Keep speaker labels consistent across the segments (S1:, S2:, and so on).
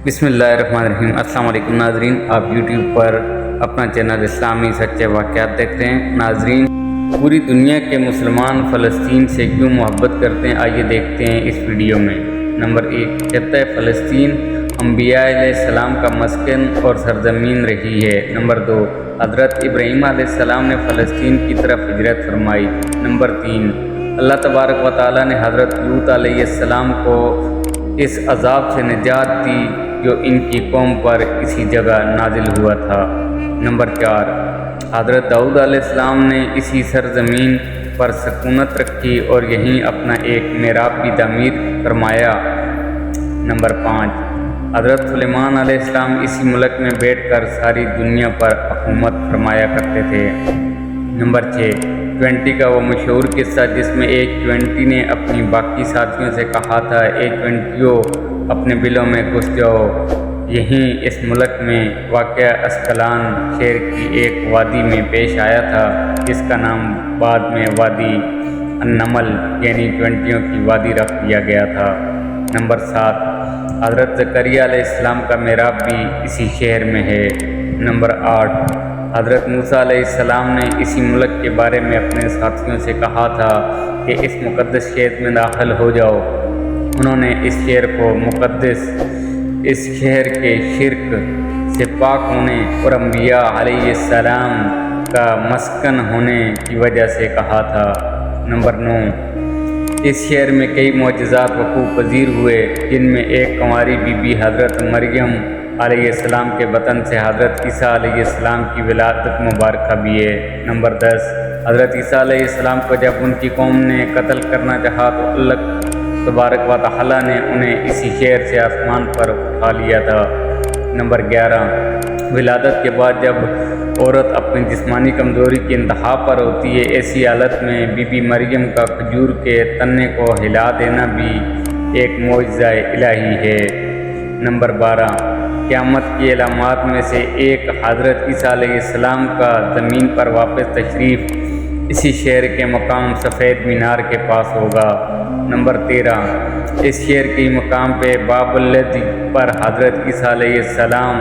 S1: بسم اللہ الرحمن الرحیم۔ السلام علیکم ناظرین، آپ یوٹیوب پر اپنا چینل اسلامی سچے واقعات دیکھ رہے ہیں۔ ناظرین، پوری دنیا کے مسلمان فلسطین سے کیوں محبت کرتے ہیں، آئیے دیکھتے ہیں اس ویڈیو میں۔ نمبر 1، خطہ فلسطین انبیاء علیہ السلام کا مسکن اور سرزمین رہی ہے۔ نمبر 2، حضرت ابراہیم علیہ السلام نے فلسطین کی طرف ہجرت فرمائی۔ نمبر 3، اللہ تبارک و تعالیٰ نے حضرت لوط علیہ السلام کو اس عذاب سے نجات دی جو ان کی قوم پر اسی جگہ نازل ہوا تھا۔ نمبر 4، حضرت داؤد علیہ السلام نے اسی سرزمین پر سکونت رکھی اور یہیں اپنا ایک محراب بھی تعمیر فرمایا۔ نمبر 5، حضرت سلیمان علیہ السلام اسی ملک میں بیٹھ کر ساری دنیا پر حکومت فرمایا کرتے تھے۔ نمبر 6، 20 کا وہ مشہور قصہ جس میں ایک 20 نے اپنی باقی ساتھیوں سے کہا تھا، ایک 20 اپنے بلوں میں گھس جاؤ۔ یہیں اس ملک میں واقع اسکلان شہر کی ایک وادی میں پیش آیا تھا جس کا نام بعد میں وادی النمل یعنی 20 کی وادی رکھ دیا گیا تھا۔ نمبر 7، حضرت زکریا علیہ السلام کا محراب بھی اسی شہر میں ہے۔ نمبر 8، حضرت موسیٰ علیہ السلام نے اسی ملک کے بارے میں اپنے ساتھیوں سے کہا تھا کہ اس مقدس شہر میں داخل ہو جاؤ۔ انہوں نے اس شہر کو مقدس، اس شہر کے شرک سے پاک ہونے اور انبیاء علیہ السلام کا مسکن ہونے کی وجہ سے کہا تھا۔ نمبر 9، اس شہر میں کئی معجزات وقوع پذیر ہوئے جن میں ایک کنواری بی بی حضرت مریم علیہ السلام کے بطن سے حضرت عیسیٰ علیہ السلام کی ولادت مبارکہ بھی ہے۔ نمبر 10، حضرت عیسیٰ علیہ السلام کو جب ان کی قوم نے قتل کرنا چاہا تو اللہ تبارک و تعالیٰ نے انہیں اسی شہر سے آسمان پر اٹھا لیا تھا۔ نمبر 11، ولادت کے بعد جب عورت اپنی جسمانی کمزوری کی انتہا پر ہوتی ہے، ایسی حالت میں بی بی مریم کا کھجور کے تنے کو ہلا دینا بھی ایک معجزہ الہی ہے۔ نمبر 12، قیامت کی علامات میں سے ایک حضرت عیسیٰ علیہ السلام کا زمین پر واپس تشریف اسی شہر کے مقام سفید مینار کے پاس ہوگا۔ نمبر 13، اس شہر کے مقام پہ باب الذی پر حضرت عیسیٰ علیہ السلام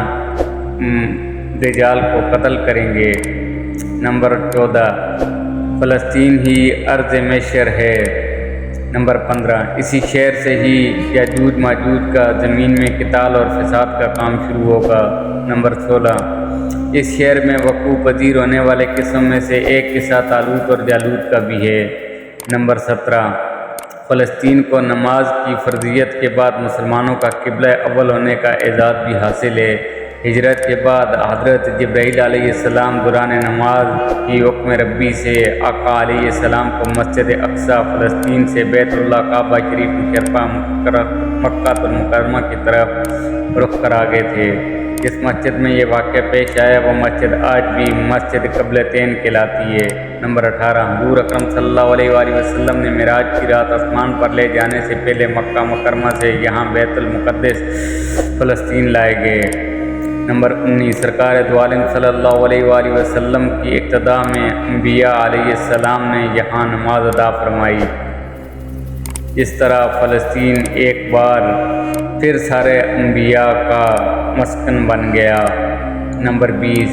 S1: دجال کو قتل کریں گے۔ نمبر 14، فلسطین ہی ارض محشر ہے۔ نمبر 15، اسی شہر سے ہی یاجوج ماجوج کا زمین میں قتال اور فساد کا کام شروع ہوگا۔ نمبر 16، اس شہر میں وقوع پذیر ہونے والے قسم میں سے ایک قصہ طالوت اور جالوت کا بھی ہے۔ نمبر 17، فلسطین کو نماز کی فرضیت کے بعد مسلمانوں کا قبلہ اول ہونے کا اعزاز بھی حاصل ہے۔ ہجرت کے بعد حضرت جبرائیل علیہ السلام دوران نماز کی حکم ربی سے آقا علیہ السلام کو مسجد اقصیٰ فلسطین سے بیت اللہ کعبہ شریف مشرفہ مکہ المکرمہ کی طرف رخ کر آگے تھے۔ جس مسجد میں یہ واقعہ پیش آیا وہ مسجد آج بھی مسجد قبلتین کہلاتی ہے۔ نمبر 18، حضور اکرم صلی اللہ علیہ وآلہ وسلم نے معراج کی رات آسمان پر لے جانے سے پہلے مکہ مکرمہ سے یہاں بیت المقدس فلسطین لائے گئے۔ نمبر 19، سرکار دو عالم صلی اللہ علیہ وآلہ وسلم کی اقتداء میں انبیاء علیہ السلام نے یہاں نماز ادا فرمائی۔ اس طرح فلسطین ایک بار پھر سارے انبیاء کا مسکن بن گیا۔ نمبر 20،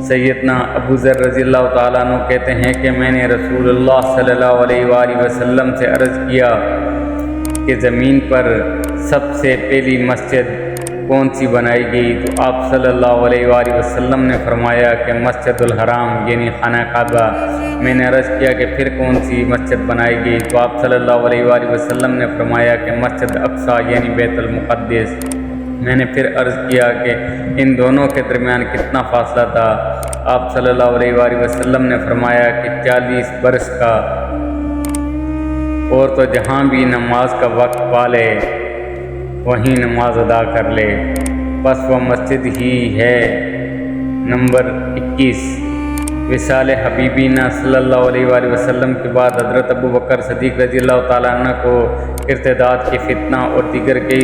S1: سیدنا ابو ذر رضی اللہ تعالیٰ عنہ کہتے ہیں کہ میں نے رسول اللہ صلی اللہ علیہ وآلہ وسلم سے عرض کیا کہ زمین پر سب سے پہلی مسجد کون سی بنائی گئی، تو آپ صلی اللہ علیہ وآلہ وسلم نے فرمایا کہ مسجد الحرام یعنی خانہ کعبہ۔ میں نے عرض کیا کہ پھر کون سی مسجد بنائی گئی، تو آپ صلی اللہ علیہ وآلہ وسلم نے فرمایا کہ مسجد اقصیٰ یعنی بیت المقدس۔ میں نے پھر عرض کیا کہ ان دونوں کے درمیان کتنا فاصلہ تھا، آپ صلی اللہ علیہ وآلہ وسلم نے فرمایا کہ 40 برس کا، اور تو جہاں بھی نماز کا وقت پالے وہیں نماز ادا کر لے، بس وہ مسجد ہی ہے۔ نمبر 21، وصال حبیبینہ صلی اللہ علیہ وآلہ وسلم کے بعد حضرت ابو بکر صدیق رضی اللہ تعالیٰ عنہ کو ارتداد کے فتنہ اور دیگر کئی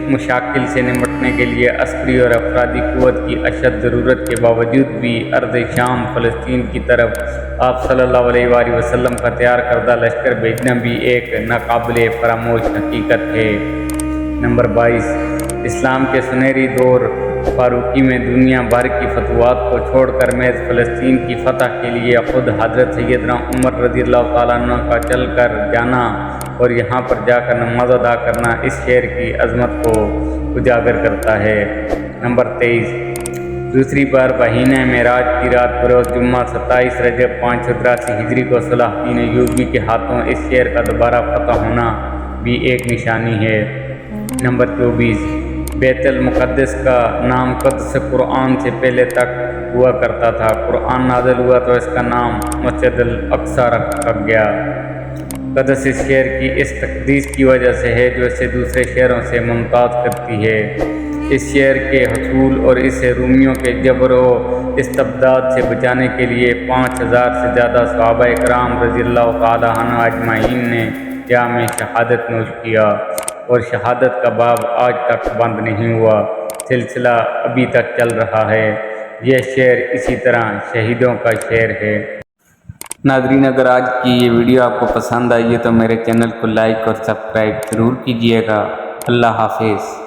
S1: مشاکل سے نمٹنے کے لیے عسکری اور افرادی قوت کی اشد ضرورت کے باوجود بھی ارض شام فلسطین کی طرف آپ صلی اللہ علیہ وآلہ وسلم کا تیار کردہ لشکر بھیجنا بھی ایک ناقابل فراموش حقیقت ہے۔ نمبر 22، اسلام کے سنہری دور فاروقی میں دنیا بھر کی فتوحات کو چھوڑ کر محض فلسطین کی فتح کے لیے خود حضرت سیدنا عمر رضی اللہ تعالیٰ عنہ کا چل کر جانا اور یہاں پر جا کر نماز ادا کرنا اس شہر کی عظمت کو اجاگر کرتا ہے۔ نمبر 23، دوسری بار مہینہ معراج کی رات بروز جمعہ 27 رجب 583 ہجری کو صلاح الدین ایوبی کے ہاتھوں اس شہر کا دوبارہ فتح ہونا بھی ایک نشانی ہے۔ نمبر 24، بیت المقدس کا نام قدس قرآن سے پہلے تک ہوا کرتا تھا، قرآن نازل ہوا تو اس کا نام مسجد الاقصیٰ رکھا گیا۔ قدس اس شہر کی اس تقدیس کی وجہ سے ہے جو اسے دوسرے شہروں سے ممتاز کرتی ہے۔ اس شہر کے حصول اور اسے رومیوں کے جبر و استبداد سے بچانے کے لیے 5000 سے زیادہ صحابہ کرام رضی اللہ تعالیٰ عنہ اجمعین نے جام شہادت نوش کیا، اور شہادت کا باب آج تک بند نہیں ہوا، سلسلہ ابھی تک چل رہا ہے۔ یہ شہر اسی طرح شہیدوں کا شہر ہے۔ ناظرین، اگر آج کی یہ ویڈیو آپ کو پسند آئی ہے تو میرے چینل کو لائک اور سبسکرائب ضرور کیجیے گا۔ اللہ حافظ۔